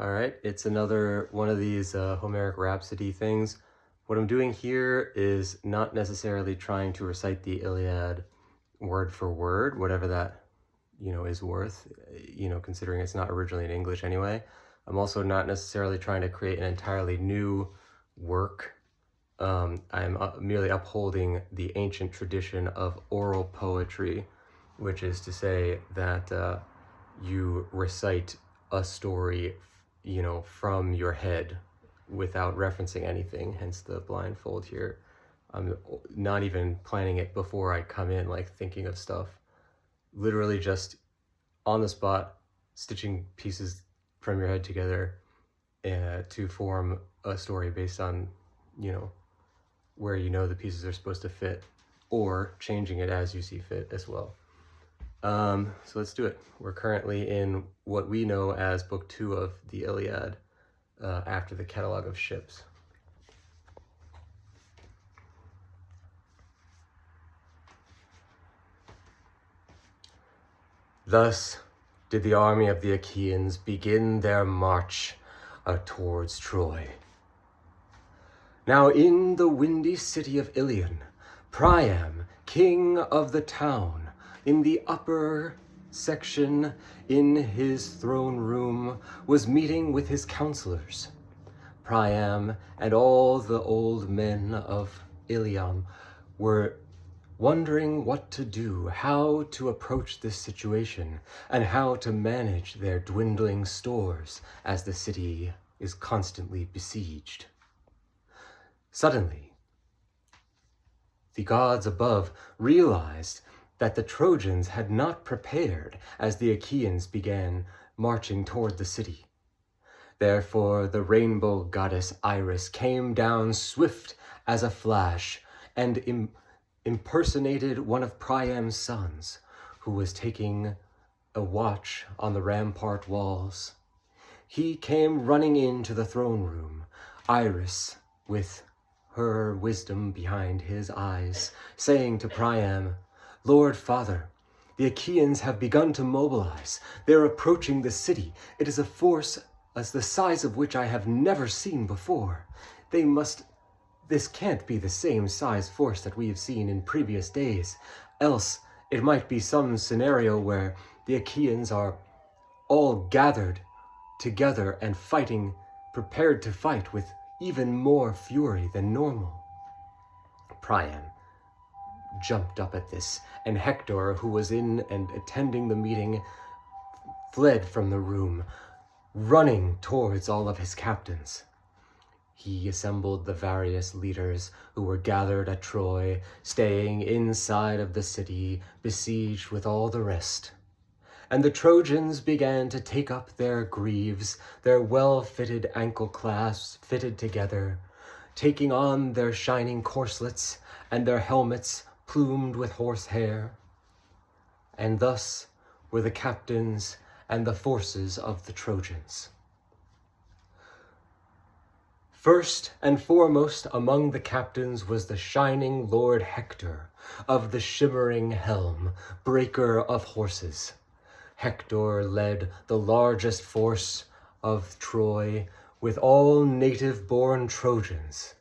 All right, it's another one of these Homeric Rhapsody things. What I'm doing here is not necessarily trying to recite the Iliad word for word, whatever that, is worth, considering it's not originally in English anyway. I'm also not necessarily trying to create an entirely new work. I'm merely upholding the ancient tradition of oral poetry, which is to say that you recite a story from your head without referencing anything, hence the blindfold here. I'm not even planning it before I come in, like thinking of stuff. Literally just on the spot, stitching pieces from your head together to form a story based on, where the pieces are supposed to fit, or changing it as you see fit as well. So let's do it. We're currently in what we know as Book 2 of the Iliad, after the Catalogue of Ships. Thus did the army of the Achaeans begin their march towards Troy. Now in the windy city of Ilion, Priam, king of the town, in the upper section in his throne room, was meeting with his counselors. Priam and all the old men of Ilium were wondering what to do, how to approach this situation, and how to manage their dwindling stores as the city is constantly besieged. Suddenly, the gods above realized that the Trojans had not prepared as the Achaeans began marching toward the city. Therefore the rainbow goddess Iris came down swift as a flash and impersonated one of Priam's sons, who was taking a watch on the rampart walls. He came running into the throne room, Iris with her wisdom behind his eyes, saying to Priam, "Lord Father, the Achaeans have begun to mobilize. They're approaching the city. It is a force as the size of which I have never seen before. This can't be the same size force that we have seen in previous days. Else, it might be some scenario where the Achaeans are all gathered together and fighting, prepared to fight with even more fury than normal." Priam jumped up at this, and Hector, who was in and attending the meeting, fled from the room, running towards all of his captains. He assembled the various leaders who were gathered at Troy, staying inside of the city, besieged with all the rest. And the Trojans began to take up their greaves, their well-fitted ankle clasps fitted together, taking on their shining corselets and their helmets plumed with horsehair. And thus were the captains and the forces of the Trojans. First and foremost among the captains was the shining Lord Hector, of the shimmering helm, breaker of horses. Hector led the largest force of Troy with all native-born Trojans.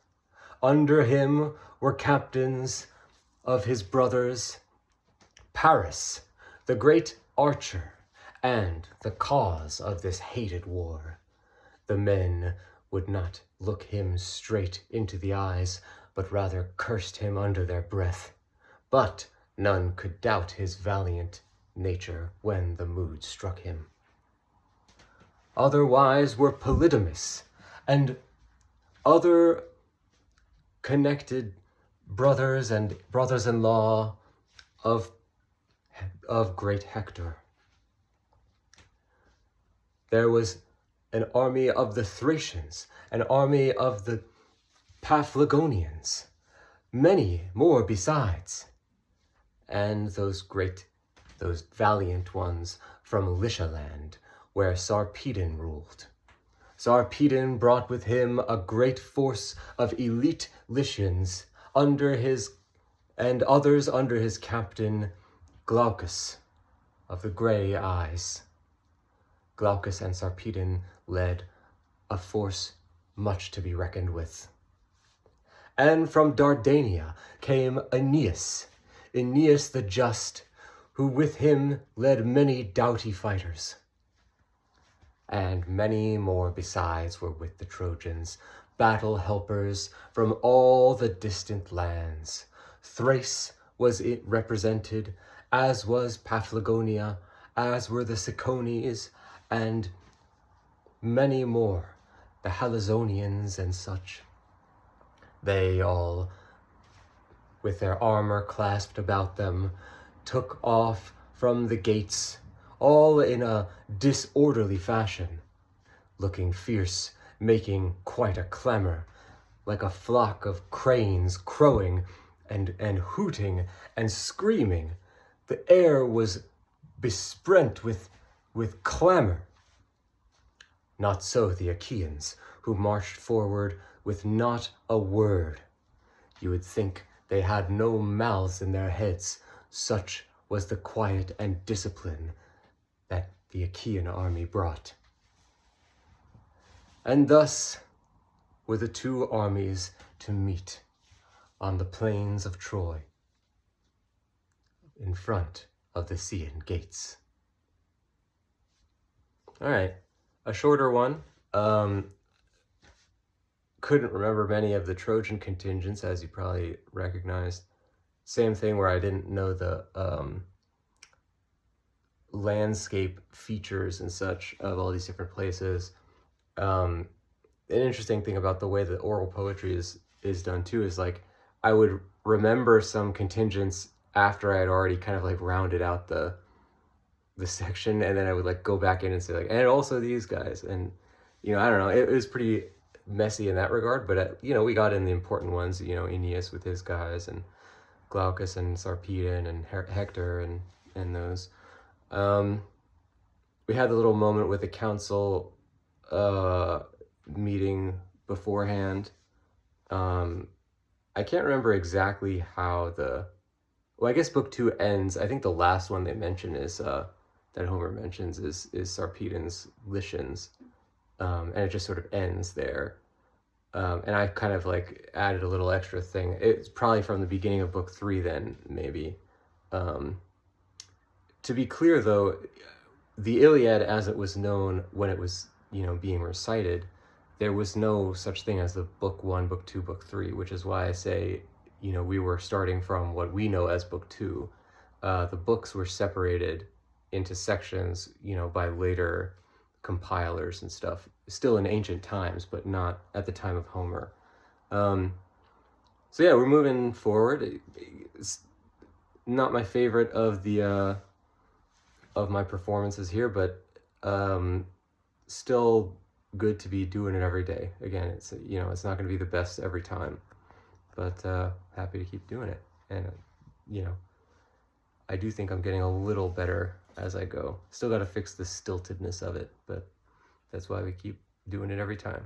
Under him were captains of his brothers Paris, the great archer, and the cause of this hated war. The men would not look him straight into the eyes, but rather cursed him under their breath. But none could doubt his valiant nature when the mood struck him. Otherwise were Polydamas and other connected brothers-in-law of great Hector. There was an army of the Thracians, an army of the Paphlagonians, many more besides, and those valiant ones from Lycia land, where Sarpedon ruled. Sarpedon brought with him a great force of elite Lycians and others under his captain Glaucus of the gray eyes. Glaucus and Sarpedon led a force much to be reckoned with. And from Dardania came Aeneas the just, who with him led many doughty fighters. And many more besides were with the Trojans, battle helpers from all the distant lands. Thrace was it represented, as was Paphlagonia, as were the Cicones, and many more, the Halizonians and such. They all, with their armor clasped about them, took off from the gates, all in a disorderly fashion, looking fierce, making quite a clamor, like a flock of cranes crowing and hooting and screaming. The air was besprent with clamor. Not so the Achaeans, who marched forward with not a word. You would think they had no mouths in their heads, such was the quiet and discipline that the Achaean army brought. And thus were the two armies to meet on the plains of Troy, in front of the Scaean gates. All right, a shorter one. Couldn't remember many of the Trojan contingents, as you probably recognized. Same thing where I didn't know the landscape features and such of all these different places. An interesting thing about the way that oral poetry is done too is like I would remember some contingents after I had already kind of like rounded out the section, and then I would like go back in and say like, and also these guys, and you know, I don't know, it was pretty messy in that regard, but you know, we got in the important ones, you know, Aeneas with his guys, and Glaucus and Sarpedon and Hector and those. We had the little moment with the council meeting beforehand. I can't remember exactly how well, I guess book 2 ends. I think the last one they mention is that Homer mentions is Sarpedon's Lycians, and it just sort of ends there. And I kind of like added a little extra thing. It's probably from the beginning of book 3 then, maybe. To be clear though, the Iliad as it was known when it was, you know, being recited, there was no such thing as the book 1, book 2, book 3, which is why I say, you know, we were starting from what we know as book 2. The books were separated into sections, you know, by later compilers and stuff, still in ancient times, but not at the time of Homer. So yeah, we're moving forward. It's not my favorite of the of my performances here, but still good to be doing it every day. Again, it's, you know, it's not going to be the best every time, but happy to keep doing it. And you know, I do think I'm getting a little better as I go. Still got to fix the stiltedness of it, but that's why we keep doing it every time.